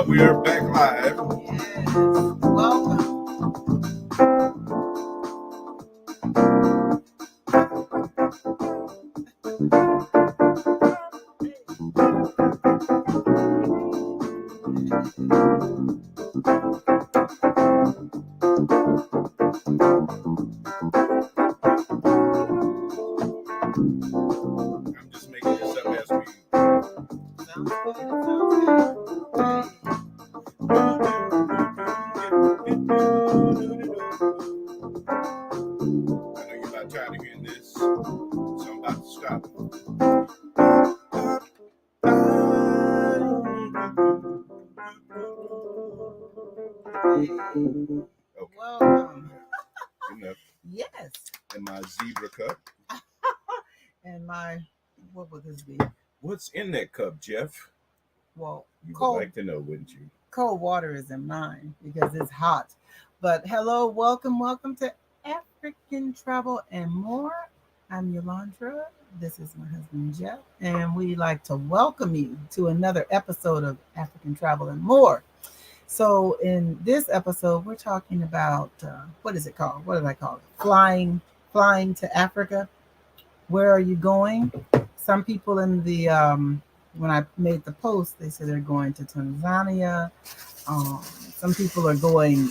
We are back live. Yes. Welcome. I'm just making this up as we. Sounds good. Sounds good. I know you're not tired of hearing this, so I'm about to stop. Okay, Welcome. enough. Yes. And my zebra cup. And what would this be? What's in that cup, Jeff? Well, You cold, would like to know, wouldn't you? cold water is in mine because it's hot. But hello, welcome to African Travel and More. I'm Yolanda. This is my husband Jeff, and we like to welcome you to another episode of African Travel and More. So, in this episode, we're talking about what is it called? What did I call it? Flying to Africa. Where are you going? Some people in the when I made the post, they said they're going to Tanzania. Some people are going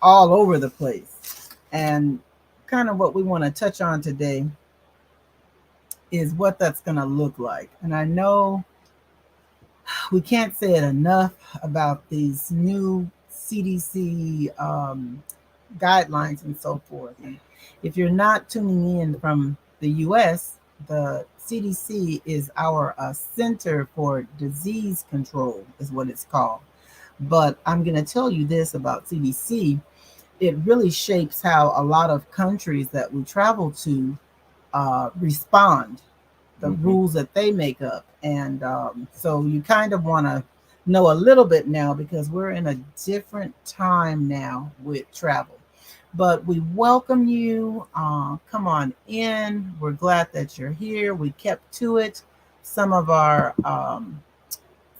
all over the place, and kind of what we want to touch on today is what that's going to look like. And I know we can't say it enough about these new CDC guidelines and so forth. And if you're not tuning in from the US, the CDC is our Center for Disease Control, is what it's called. But I'm going to tell you this about CDC. It really shapes how a lot of countries that we travel to respond, the rules that they make up. And so you kind of want to know a little bit now because we're in a different time now with travel. But we welcome you. Come on in. We're glad that you're here. We kept to it. Some of our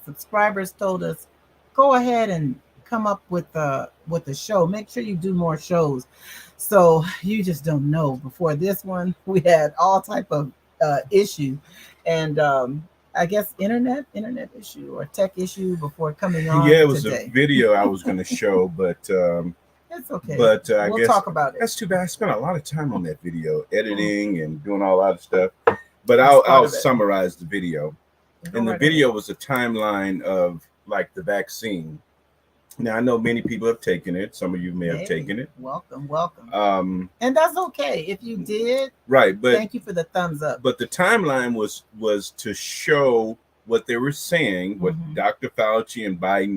subscribers told us, go ahead and come up with the show. Make sure you do more shows. So you just don't know. Before this one, we had all type of issue, and I guess internet issue or tech issue before coming on. Yeah, it was today. a video I was going to show, but It's okay. But I we'll guess talk about it. that's too bad. I spent a lot of time on that video, editing and doing all that stuff. But That's I'll part of it. summarize the video. Go And the right video ahead. was a timeline of like the vaccine. Now I know many people have taken it. Some of you may have Hey, taken it. welcome. And that's okay if you did. Right, but Thank you for the thumbs up. but the timeline was to show what they were saying, what Mhm. Dr. Fauci and Biden,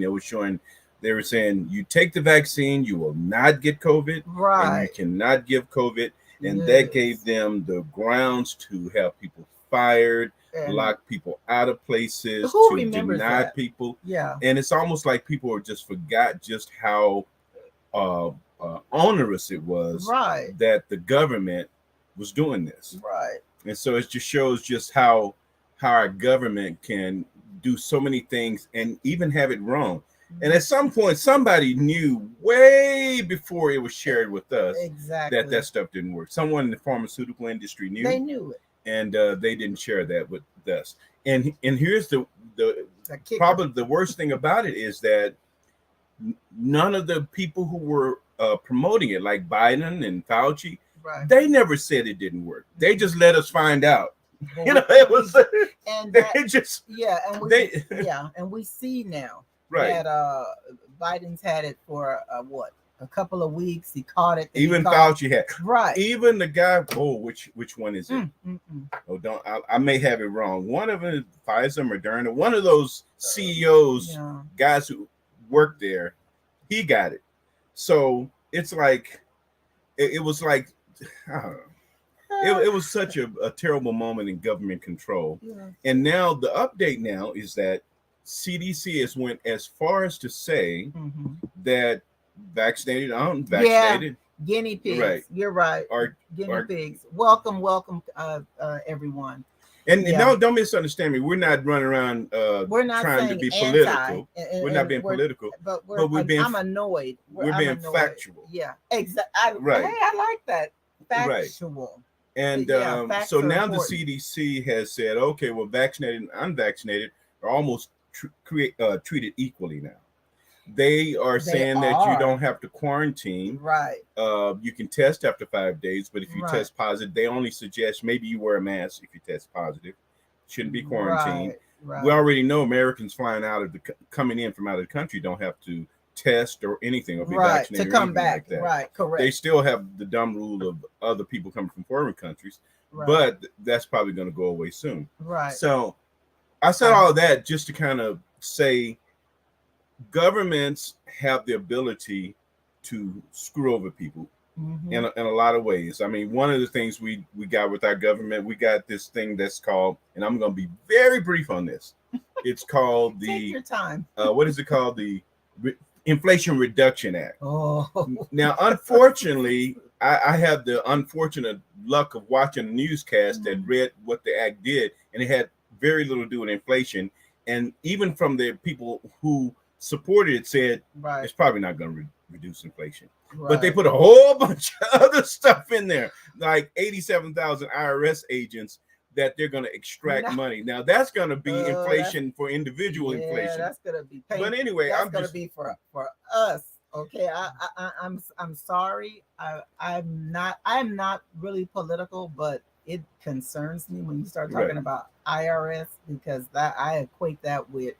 they were saying you take the vaccine, you will not get COVID, and you Right. cannot give COVID. And Yes. that gave them the grounds to have people fired, And lock people out of places, who to remembers deny that? people. Yeah. And it's almost like people just forgot just how onerous it was Right. that the government was doing this. Right. And so it just shows just how our government can do so many things and even have it wrong. And at some point, somebody knew way before it was shared with us Exactly. that stuff didn't work. Someone in the pharmaceutical industry knew. They knew it. And they didn't share that with us. And here's the kicker. probably the worst thing about it is that none of the people who were promoting it, like Biden and Fauci, Right. they never said it didn't work. They just let us find out. Well, You know, it was and they that, just yeah, and we they yeah, and we see now right. that Biden's had it for what a couple of weeks. He caught it. Even Fauci had. Right. Even the guy. Oh, which one is it? Mm. Oh, don't. I may have it wrong. One of them is Pfizer, Moderna. One of those CEOs, guys who work there, he got it. So it's like, it was like, I don't know. It was such a terrible moment in government control. Yeah. And now the update now is that CDC has went as far as to say that vaccinated, unvaccinated, guinea pigs. Right. You're right. Guinea pigs. Welcome, everyone. And don't misunderstand me. We're not running around we're not trying to be political. We're not being political. But we're being, I'm annoyed. We're being factual. Yeah, exactly. Right. Hey, I like that. Factual. Right. And so now the CDC has said, okay, well, vaccinated and unvaccinated are almost treated equally now. They are saying that you don't have to quarantine. Right. You can test after 5 days, but if you test positive, they only suggest maybe you wear a mask if you test positive. Shouldn't be quarantined. Right. We already know Americans flying coming in from out of the country don't have to test or anything or be vaccinated to come back. Like that. Right, correct. They still have the dumb rule of other people coming from foreign countries, but that's probably going to go away soon. Right. So I said all of that just to kind of say governments have the ability to screw over people in a lot of ways. I mean, one of the things we got with our government, we got this thing that's called, and I'm going to be very brief on this. It's called Take your time. What is it called? The Inflation Reduction Act. Oh. Now, unfortunately, I have the unfortunate luck of watching a newscast that read what the act did, and it had very little to do with inflation. And even from the people who supported it said it's probably not going to reduce inflation. But they put a whole bunch of other stuff in there, like 87,000 IRS agents that they're going to extract money. Now that's going to be inflation for individual inflation. That's going to be painful. But anyway, that's going to be for us. Okay, I'm sorry. I'm not really political, but it concerns me when you start talking about IRS, because that I equate that with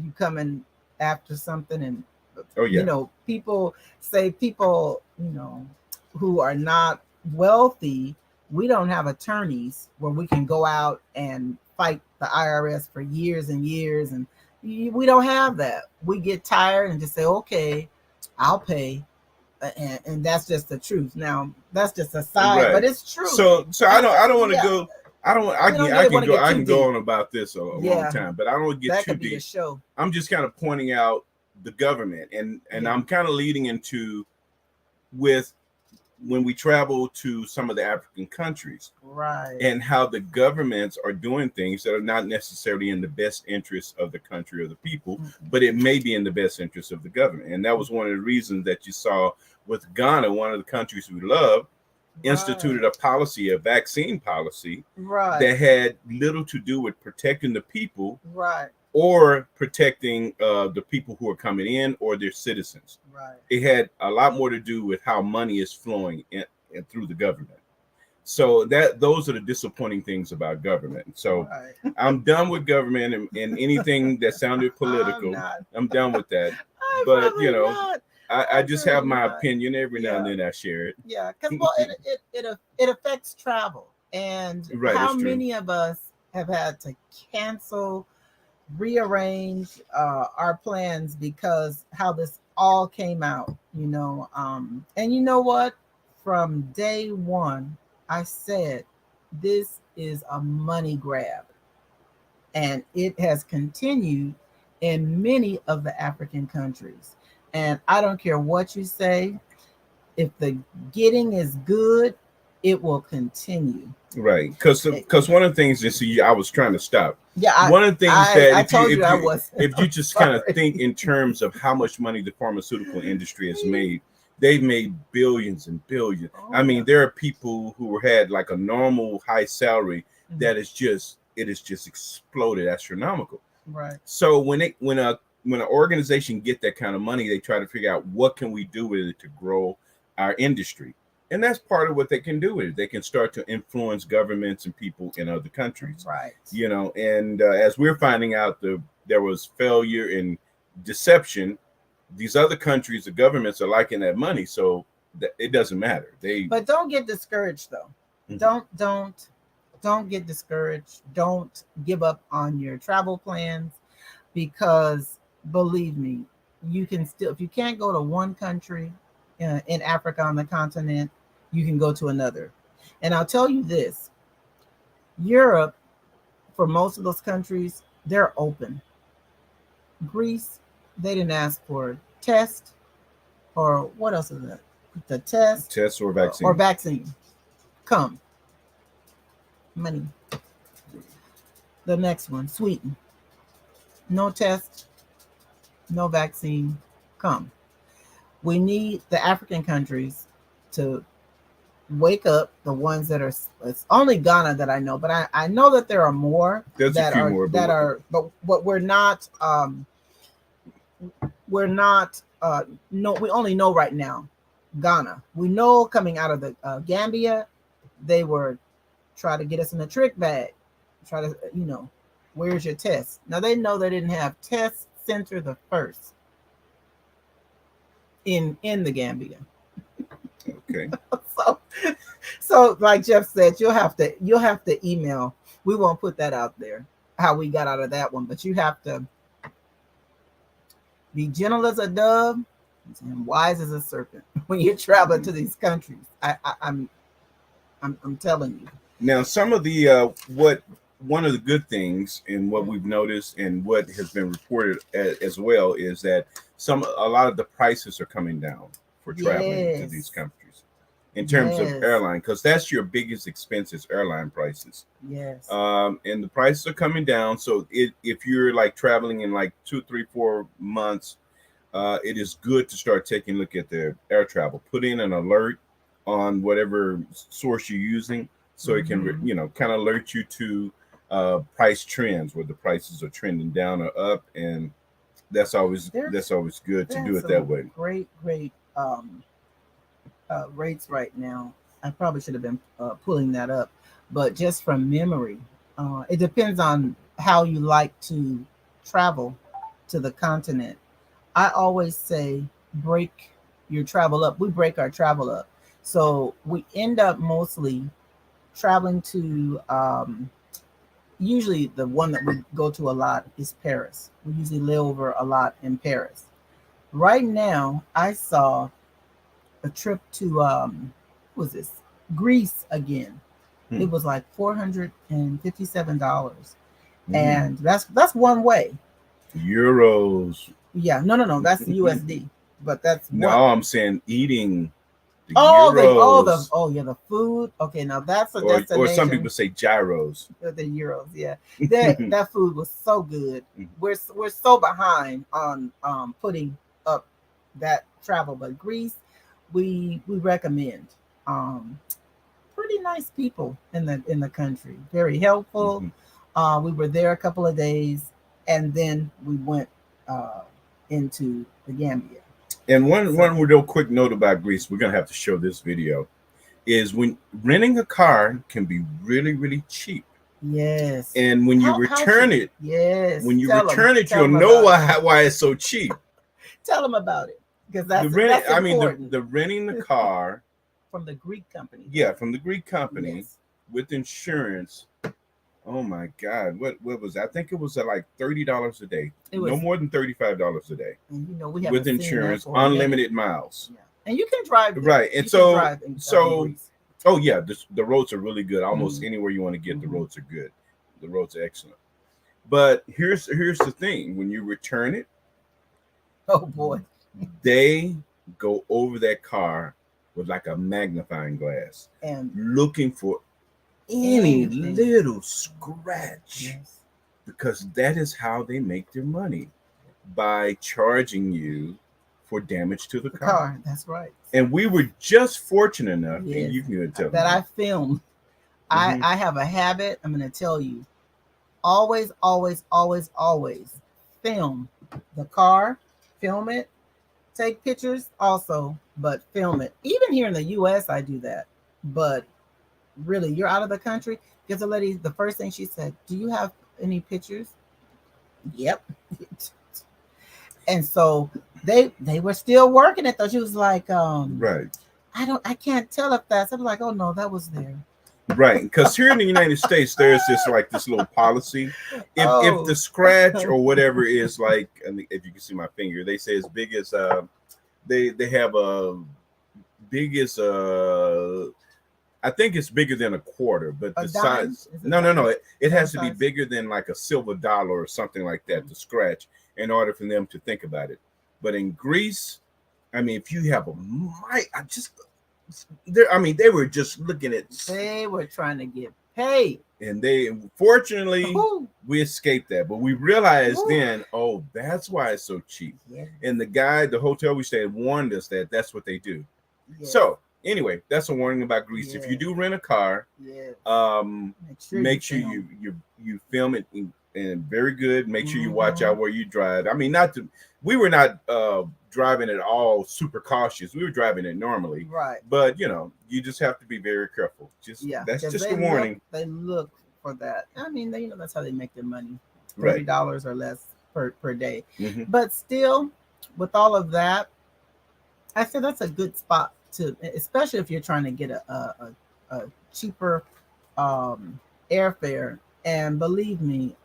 you coming after something, and you know, people who are not wealthy, we don't have attorneys where we can go out and fight the IRS for years and years, and we don't have that. We get tired and just say, okay, I'll pay, and that's just the truth. Now that's just a side, but it's true. So I don't want to go. I can go on about this a long time, but I don't want to get too deep. Show. I'm just kind of pointing out the government, and I'm kind of leading into with when we travel to some of the African countries, and how the governments are doing things that are not necessarily in the best interest of the country or the people, but it may be in the best interest of the government. And that was one of the reasons that you saw with Ghana, one of the countries we love, instituted a policy, a vaccine policy, that had little to do with protecting the people, or protecting the people who are coming in or their citizens. It had a lot more to do with how money is flowing in through the government. So those are the disappointing things about government. So I'm done with government and anything that sounded political. I'm done with that. But you know, I just have my opinion. Every now and then I share it. Yeah, because it affects travel, and how many of us have had to cancel, rearrange our plans because how this all came out, you know. And you know what? From day one, I said this is a money grab, and it has continued in many of the African countries. And I don't care what you say, if the getting is good, it will continue. Right. Because one of the things that I was trying to stop. Yeah. One of the things that if you just kind of think in terms of how much money the pharmaceutical industry has made, they've made billions and billions. I mean, there are people who had like a normal high salary that is just exploded astronomical. Right. So when an organization get that kind of money, they try to figure out what can we do with it to grow our industry. And that's part of what they can do with it. They can start to influence governments and people in other countries. Right. You know, and as we're finding out, there was failure and deception these other countries, the governments are liking that money, so it doesn't matter. But don't get discouraged though. Mhm. Don't get discouraged. Don't give up on your travel plans, because believe me, you can still, if you can't go to one country in Africa on the continent, you can go to another. And I'll tell you this, Europe, for most of those countries, they're open. Greece, they didn't ask for a test, or what else is that? The test Test or vaccine. or vaccine. Come. Money. The next one, Sweden. No test, no vaccine. Come. We need the African countries to wake up, the ones that are, it's only Ghana that I know, but I know that there are more. There's a few more, but we're not no, we only know right now Ghana. We know coming out of the Gambia, they were try to get us in a trick bag, try to, where's your test? Now they know they didn't have test center the first in the Gambia. Okay. so like Jeff said, you'll have to email. We won't put that out there how we got out of that one, but you have to be gentle as a dove and wise as a serpent when you're traveling to these countries. I'm telling you. Now, some of the one of the good things and what we've noticed and what has been reported as well is that a lot of the prices are coming down for traveling to these countries in terms of airline, because that's your biggest expense is airline prices. Yes. And the prices are coming down. So if you're like traveling in like 2, 3, 4 months, it is good to start taking a look at the air travel. Put in an alert on whatever source you're using, so it can kind of alert you to price trends, where the prices are trending down or up, and that's always good to do it that way. Great rates right now. I probably should have been pulling that up, but just from memory, it depends on how you like to travel to the continent. I always say break your travel up. We break our travel up, so we end up mostly traveling to usually the one that we go to a lot is Paris. We usually lay over a lot in Paris. Right now, I saw a trip to what was this? Greece again. It was like $457, and that's one way. Euros. Yeah, no, that's the USD. But that's I'm saying eating. The euros. The food. Okay, now that's a destination. Or some people say gyros. The euros, yeah. That food was so good. We're so behind on putting up that travel, but Greece, we recommend. Pretty nice people in the country, very helpful. We were there a couple of days, and then we went into the Gambia. And one real quick note about Greece, we're gonna have to show this video, is when renting a car can be really, really cheap. Yes. And when you return it, when you return it, you'll know why it's so cheap. Tell them about it, because that's important. The renting the car from the Greek company. Yeah, from the Greek company with insurance. Oh my God, what was that? I think it was like $30 a day. No more than $35 a day. And we have with insurance, unlimited miles. Yeah. And you can drive there. Right. And the roads are really good. Almost anywhere you want to get, the roads are good. The roads are excellent. But here's the thing: when you return it, oh boy, they go over that car with like a magnifying glass and looking for any little scratch, because that is how they make their money, by charging you for damage to the car. That's right. And we were just fortunate enough, and you can tell that I filmed. I have a habit. I'm going to tell you, always film the car, film it, take pictures also, but film it. Even here in the U.S., I do that, but really, you're out of the country. Because the lady, the first thing she said, "Do you have any pictures?" Yep. And so They were still working it though. She was like, Right. I can't tell if that's. I'm like, oh no, that was there. Right, because here in the United States, there's this little policy. If the Oh, scratch or whatever is like, and if you can see my finger, they say as big as they have a big as I think it's bigger than a quarter, but a the dime? size Is it no, it dime has to be size? bigger than like a silver dollar or something like that to scratch in order for them to think about it. But in Greece, I mean, if you have a mic, I just there. I mean, they were just looking at, They were trying to get paid. and they fortunately Woo, we escaped that, but we realized woo. then, oh, that's why it's so cheap. Yeah, And the hotel we stayed at warned us that that's what they do. yeah, So anyway, that's a warning about Greece. If yeah, you do rent a car, yeah. um, Make sure make sure film. you film it and very good. Make sure you watch Mhm. out where you drive. I mean, not to we were not driving at all super cautious. We were driving it normally, Right. but you just have to be very careful. Just Yeah, that's because just a warning. they look for that. I mean, that's how they make their money, Right. $30 or less per day. Hmm. But still, with all of that, I said that's a good spot to, especially if you're trying to get a cheaper um, airfare. And believe me,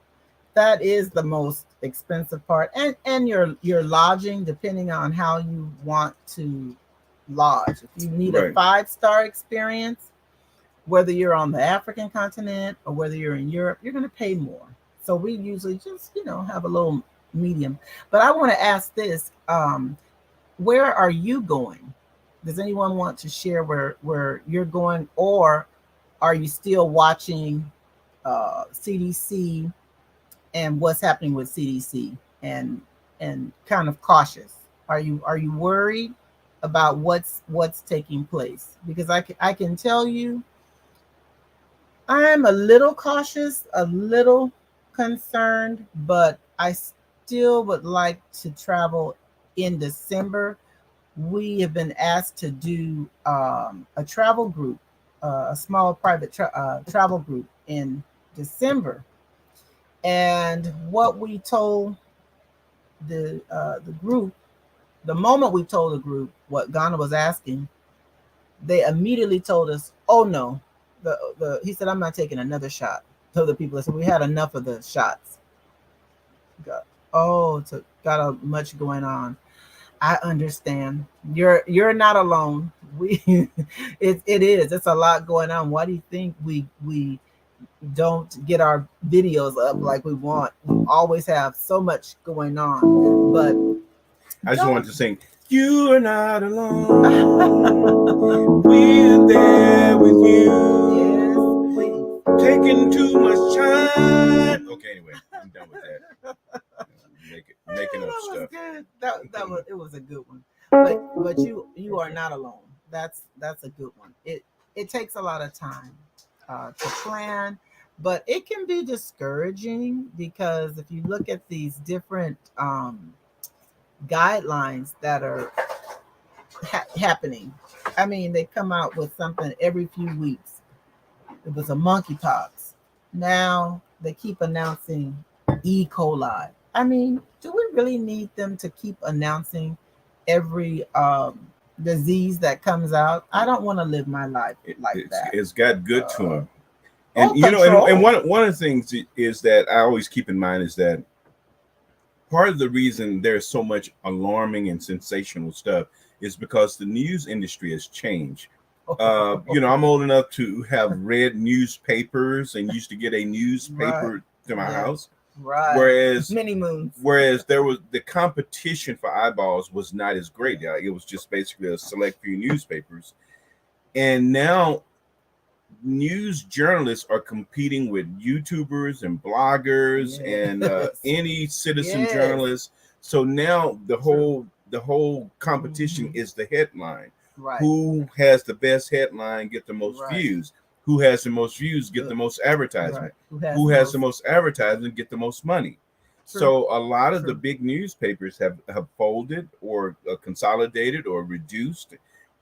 that is the most expensive part, and your lodging, depending on how you want to lodge. If you need a Right. 5-star experience, whether you're on the African continent or whether you're in Europe, you're going to pay more. So we usually just, have a little medium. But I want to ask this: where are you going? Does anyone want to share where you're going, or are you still watching CDC and what's happening with CDC, and kind of cautious? Are you worried about what's taking place? Because I can tell you I'm a little cautious, a little concerned, but I still would like to travel in December. We have been asked to do a travel group, a small private travel group in December. And what we told the group, the moment we told the group what Ghana was asking, they immediately told us, "Oh no, he said I'm not taking another shot." Told the people, so we had enough of the shots. Got, got a much going on. I understand. You're not alone. We it is. It's a lot going on. Why do you think we don't get our videos up like we want? We always have so much going on. But I just wanted don't to sing, "You are not alone. We're there with yes, you. please. Taking too much time." Okay, anyway, I'm done with that. Making up That was stuff. good. It was a good one. But you are not alone. That's a good one. It takes a lot of time to plan, but it can be discouraging because if you look at these different guidelines that are happening, I mean, they come out with something every few weeks. It was a monkeypox. Now they keep announcing E. coli. I mean, do we really need them to keep announcing every disease that comes out? I don't want to live my life like that. It's got good to Uh, him. oh, And and control. one of the things is that I always keep in mind is that part of the reason there's so much alarming and sensational stuff is because the news industry has changed. I'm old enough to have read newspapers and used to get a Right. newspaper to my Yes. house. Right. Whereas Many moons. there was the competition for eyeballs was not as great. It was just basically a select few newspapers. And now news journalists are competing with YouTubers and bloggers and Yes. any citizen Yes. journalist. So now True. the whole competition Mhm. is the headline. Right. Who has the best headline get the most Right. views? Who has the most views get Good. the most Right. advertisement? Who has The the most? most advertisement get the most money? True. So a lot of the True. big newspapers have folded or consolidated or reduced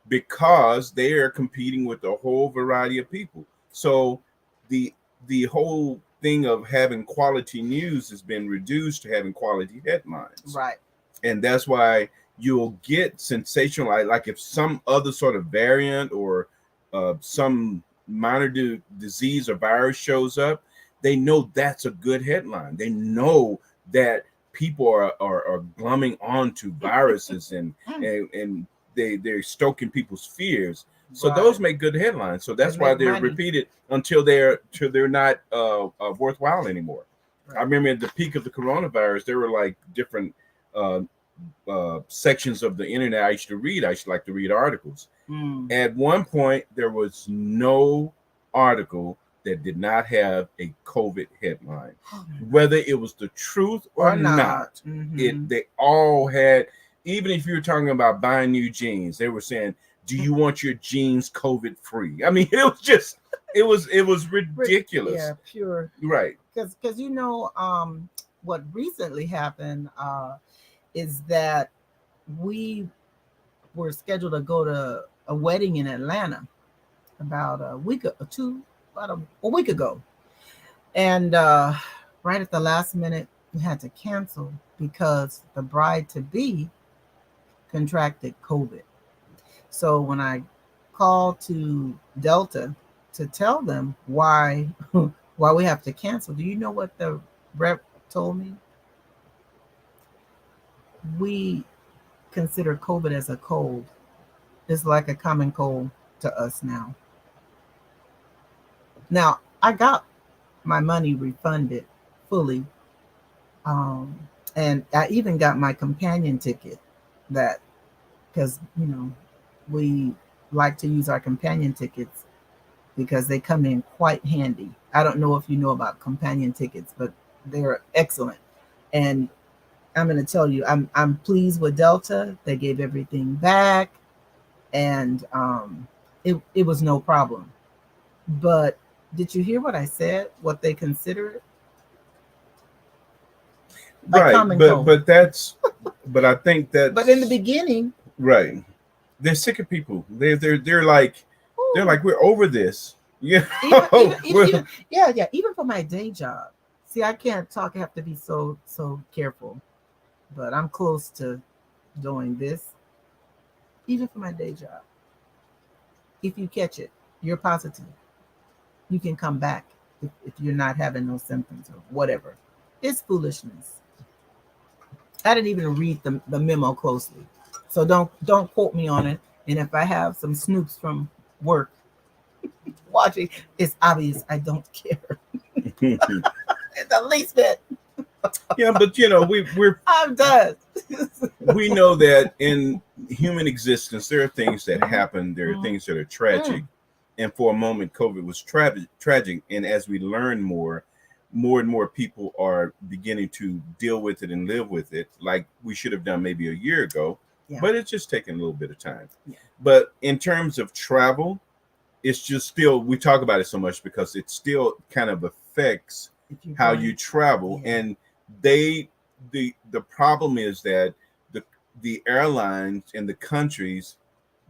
because they are competing with a whole variety of people. So the whole thing of having quality news has been reduced to having quality headlines. Right. And that's why you'll get sensational, like if some other sort of variant or some minor disease or virus shows up, they know that's a good headline. They know that people are glumming onto viruses and they're stoking people's fears. So those Right. make good headlines. So They that's why make they're money. repeated until they're not worthwhile anymore. I Right. remember at the peak of the coronavirus, there were like different uh, sections of the internet I used to read. I used to like to read articles. Mm. At one point, there was no article that did not have a COVID headline, Oh my whether it was the truth Or or not. not. Mm-hmm. They all had. Even if you were talking about buying new jeans, they were saying, "Do you want your jeans COVID free?" I mean, it was ridiculous, Yeah, pure. right? Because what recently happened is that we were scheduled to go to a wedding in Atlanta about a week or two, about a week ago, and right at the last minute we had to cancel because the bride to be contracted COVID. So when I called to Delta to tell them why why we have to cancel, do you know what the rep told me? We consider COVID as a cold. It's like a common cold to us now. Now I got my money refunded fully, um, and I even got my companion ticket. That because we like to use our companion tickets because they come in quite handy. I don't know if you know about companion tickets, but they're excellent. And I'm going to tell you, I'm pleased with Delta. They gave everything back, and it was no problem. But did you hear what I said? What they consider it like Right, common but cold. but I think But in the that's beginning, right. They're sick of people. They're like ooh, we're over this. You even know, even yeah, even for my day job. See, I can't talk. I have to be so careful. But I'm close to doing this, even for my day job. If you catch it, you're positive. You can come back if you're not having no symptoms or whatever. It's foolishness. I didn't even read the memo closely, so don't quote me on it. And if I have some snoops from work watching, it's obvious I don't care the least bit. yeah, but I'm done. we know that in human existence there are things that happen. There are Mhm. things that are tragic, Mm. and for a moment, COVID was tragic. And as we learn more and more people are beginning to deal with it and live with it, like we should have done maybe a year ago. Yeah, But it's just taking a little bit of time. yeah. But in terms of travel, it's just still we talk about it so much because it still kind of affects If you're how going, you travel. yeah. And they the problem is that the airlines and the countries,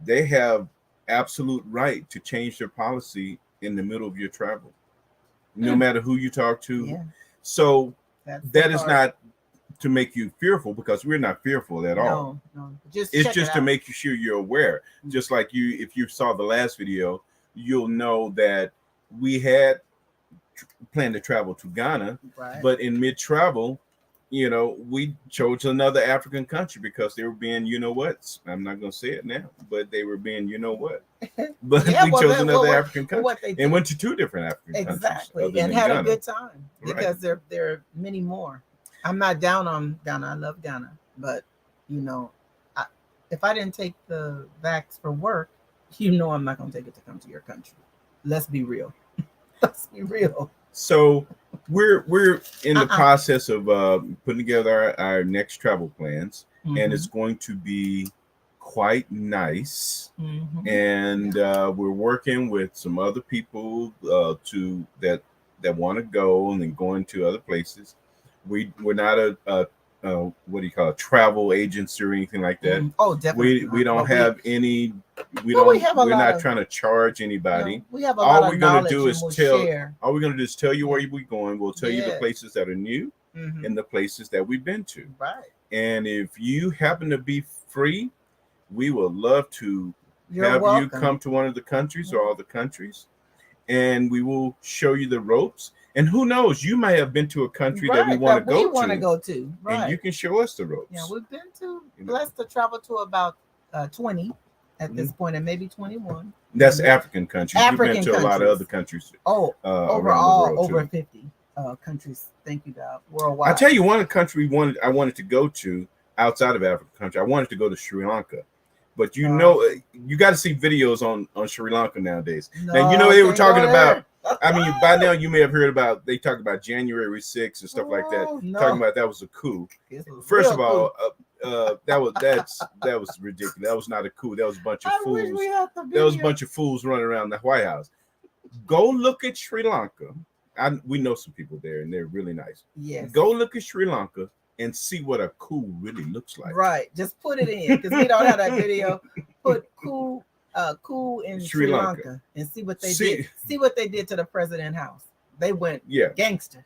they have absolute right to change their policy in the middle of your travel, no Mm. matter who you talk to. Yeah, So that's the that is part. not to make you fearful, because we're not fearful at all. No, no. Just It's check it just to out. make you sure you're aware. Mm. Just like you, if you saw the last video, you'll know that we had planned to travel to Ghana, Right. but in mid travel, we chose another African country because they were being, what? I'm not going to say it now, but they were being, what? But Yeah, we well, chose that another African well, country what they and did went to two different African countries exactly, other and than had a Ghana. good time Right. because there are many more. I'm not down on Ghana. I love Ghana, but you know, I, if I didn't take the vax for work, I'm not going to take it to come to your country. Let's be real. Let's be real. So we're in the Uh-uh. process of putting together our next travel plans, and Mm-hmm. it's going to be quite nice. Mm-hmm. And Yeah. we're working with some other people to that want to go and then going to other places. We're not a what do you call, a travel agency or anything like that. Mm. Oh, definitely We not. don't have any. We have a We're lot not of trying to charge anybody. we have a lot All of we're gonna knowledge do and is we'll tell. share. All we're gonna do is tell you Yeah. where we're going. We'll tell you the Yes. places that are new Mm-hmm. and the places that we've been to. Right. And if you happen to be free, we would love to You're have you welcome. come to one of the countries or all the countries, and we will show you the ropes. And who knows, you might have been to a country that we Right, want to that we go want to to, go to. and you Right. can show us the Yeah, ropes. we've been to You know, blessed to travel to about 20 at this Mhm. point, and maybe 21. That's Mhm. African countries. We've been African to a lot of countries. other countries Oh, around the overall, world over too. 50 countries. Thank you, God. I Worldwide. tell you, one country I wanted to go to outside of Africa country. I wanted to go to Sri Lanka, but Um, you got to see videos on Sri Lanka nowadays. Now you know no, they were can't go talking about. there. I mean, by now you may have heard about they talked about January 6th and stuff like that. Oh, Talking no. about that was a coup. This was First real of cool. all, that was ridiculous. That was not a coup. That was a bunch of I wish we fools. had the That was a video. bunch of fools running around the White House. Go look at Sri Lanka. We know some people there, and they're really nice. Yes. Go look at Sri Lanka and see what a coup really looks like. Right. Just put it in because we don't have that video. Put cool in Sri Sri Lanka. Lanka and see what they See- did. See what they did to the president house. They went Yeah. gangster.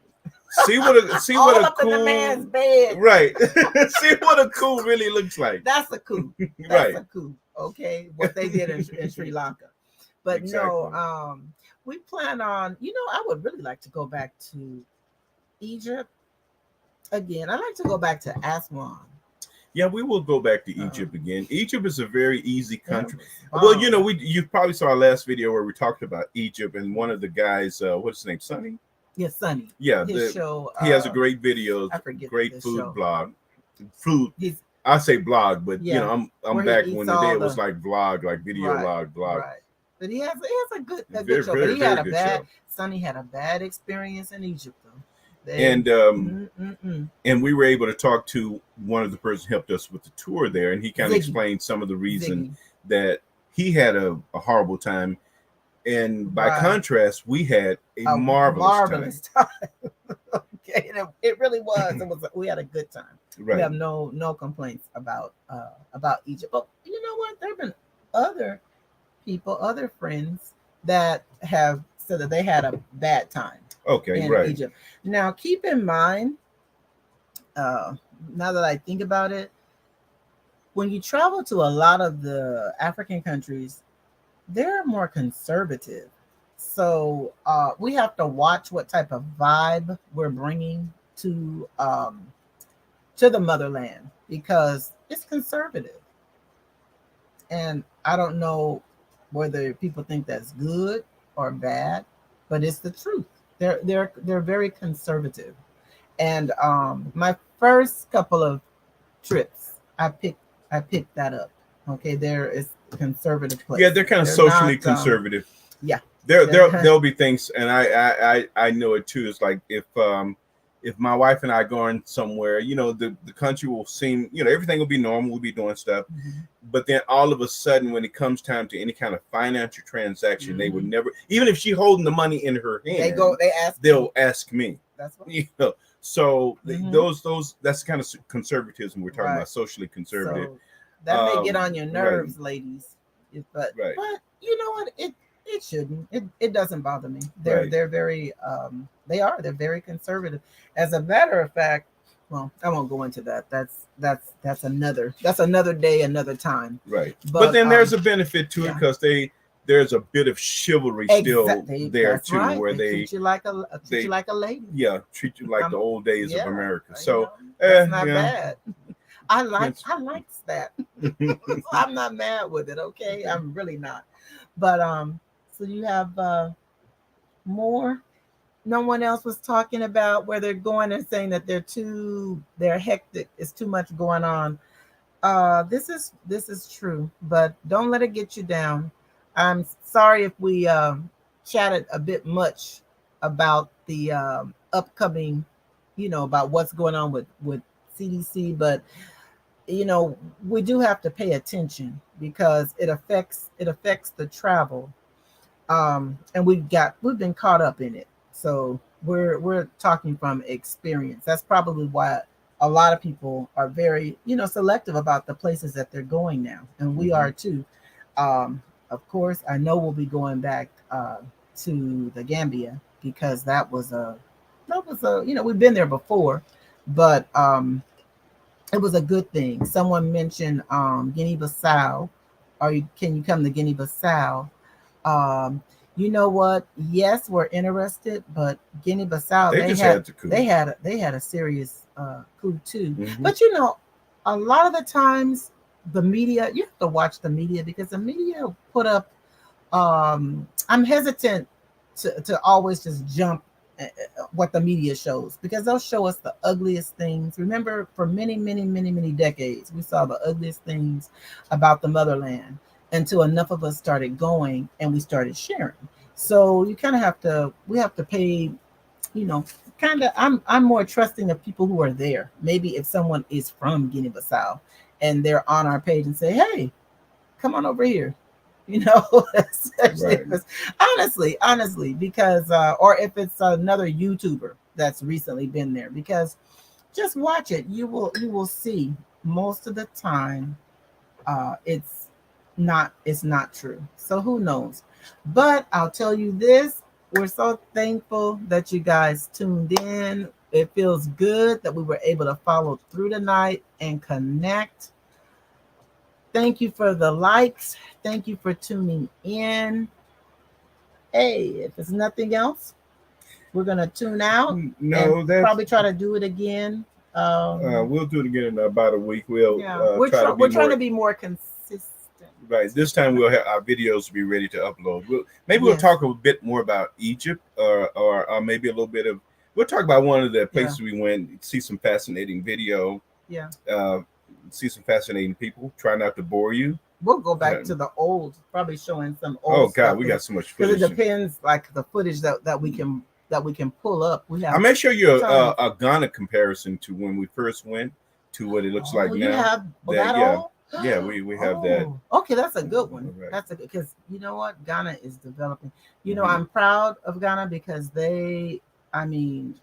See what a All up in the coup man's bed. right. See what a coup really looks like. That's a coup. That's Right. a coup. Okay, what they did in Sri Lanka. But Exactly. no, we plan on. I would really like to go back to Egypt again. I'd like to go back to Aswan. Yeah, we will go back to Uh, Egypt again. Egypt is a very easy That country. was Well, bomb. you probably saw our last video where we talked about Egypt, and one of the guys, what's his name, Sonny? Yeah, Sunny. Yeah, His show. he has a great video, I forget great the food show. blog. Food, He's I say blog, but Yeah, I'm where he back eats when the day all it was the like vlog, like video right, blog. right. But he has a good Very, show. But very, he had very a good bad show. Sonny had a bad experience in Egypt though. And Mm-mm-mm. and we were able to talk to one of the persons who helped us with the tour there, and he kind of Ziggy. explained some of the reason Ziggy. that he had a horrible time, and by Right. contrast, we had a A marvelous time. time. Okay, and it really was. We had a good time. We Right. have no complaints about Egypt. But you know what? There have been other people, other friends that have said that they had a bad time Okay. in Right. Egypt. Now, keep in mind, now that I think about it, when you travel to a lot of the African countries, they're more conservative. So we have to watch what type of vibe we're bringing to the motherland because it's conservative. And I don't know whether people think that's good or bad, but it's the truth. They're very conservative. And my first couple of trips, I picked that up. Okay, there is a conservative place. Yeah, they're kind of They're socially not, conservative. yeah. There'll be things, and I know it too. It's like if my wife and I going somewhere, the country will seem, everything will be normal. We'll be doing stuff, Mhm. but then all of a sudden, when it comes time to any kind of financial transaction, they would Mhm. never, even if she holding the money in her hand, They ask. they'll ask me. That's what. So Mhm. those that's the kind of conservatism we're talking Right. about, socially conservative. So that may get Um, on your right. nerves, ladies. But Right. you know what? It shouldn't. It doesn't bother me. They're Right. they're very they're very conservative. As a matter of fact, well, I won't go into that. That's another day, another time. Right. But, But then there's a benefit to it yeah. because there's a bit of chivalry still there That's too, right. where they treat you like a lady. treat you like the old days of America. You So know, that's not yeah. bad. I likes It's- that. So I'm not mad with it. Okay, I'm really not. But so you have more. No one else was talking about where they're going and saying that they're hectic. It's too much going on. This is true, but don't let it get you down. I'm sorry if we chatted a bit much about the upcoming, about what's going on with CDC, but we do have to pay attention because it affects the travel, and we've been caught up in it. So we're talking from experience. That's probably why a lot of people are very selective about the places that they're going now, and we are too. Of course, I know we'll be going back to the Gambia because that was a we've been there before, but it was a good thing. Someone mentioned Guinea-Bissau, or can you come to Guinea-Bissau? Um, you know what? Yes, we're interested, but Guinea-Bissau, They just had the coup. they had a serious coup too. Mhm. But you know, a lot of the times the media, you have to watch the media because the media put up. I'm hesitant to always just jump what the media shows because they'll show us the ugliest things. Remember, for many decades, we saw the ugliest things about the motherland until enough of us started going and we started sharing. So you kind of have to, we have to pay, you know, kind of. I'm more trusting of people who are there. Maybe if someone is from Guinea-Bissau and they're on our page and say, "Hey, come on over here," you know, especially Right. if it's honestly, because or if it's another YouTuber that's recently been there, because just watch it. You will see most of the time it's not true. So who knows? But I'll tell you this, we're so thankful that you guys tuned in. It feels good that we were able to follow through tonight and connect. Thank you for the likes. Thank you for tuning in. Hey, if it's nothing else, we're gonna tune out and No, that's probably try to do it again. we'll do it again in about a week. We'll Yeah, try to be we're trying more to be more consistent. right. This time we'll have our videos be ready to upload. We'll Yes. talk a bit more about Egypt, or maybe a little bit of. We'll talk about one of the Yeah. places we went. See some fascinating video. Yeah. Uh, see some fascinating people. Try not to bore you. We'll go back to the old, probably showing some Oh old God, stuff we got so much because it footage. depends, like the footage that we can pull up. We I have. may show you tons. a Ghana comparison to when we first went to what it looks like Oh, you now. have That that yeah, all? yeah, we have that. Okay, that's a good one. Right. That's a good, because you know what? Ghana is developing. You know, Mhm. I'm proud of Ghana because I mean,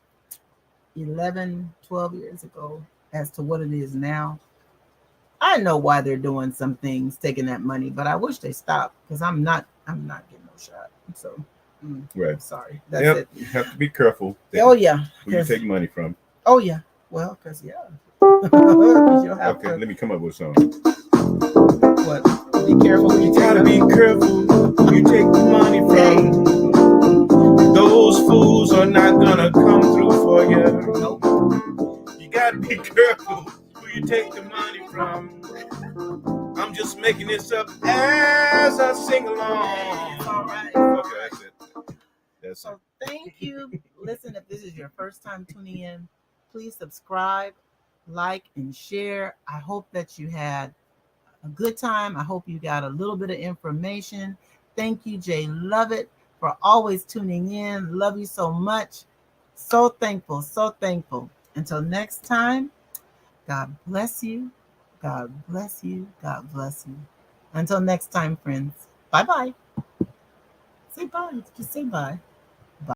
11, 12 years ago, as to what it is now. I know why they're doing some things, taking that money, but I wish they stopped because I'm not getting no shot. So, Right. sorry. That's Yep. it. You have to be careful. Oh yeah, Who you 'cause- take money from. oh yeah. Well, because yeah, 'Cause you'll have Okay, to. let me come up with some. What? Be careful when you take Gotta be money. careful who you take the money Hey. from. Those fools are not gonna come through for you. Nope. You gotta be careful who you take the money from. I'm just making this up as I sing along. It's all right. Okay, that's it. That's So it. thank you. Listen, if this is your first time tuning in, please subscribe, like, and share. I hope that you had a good time. I hope you got a little bit of information. Thank you, Jay Lovett, for always tuning in. Love you so much. So thankful, so thankful. Until next time, God bless you. God bless you. God bless you. Until next time, friends. Bye bye. Say bye. Just say bye.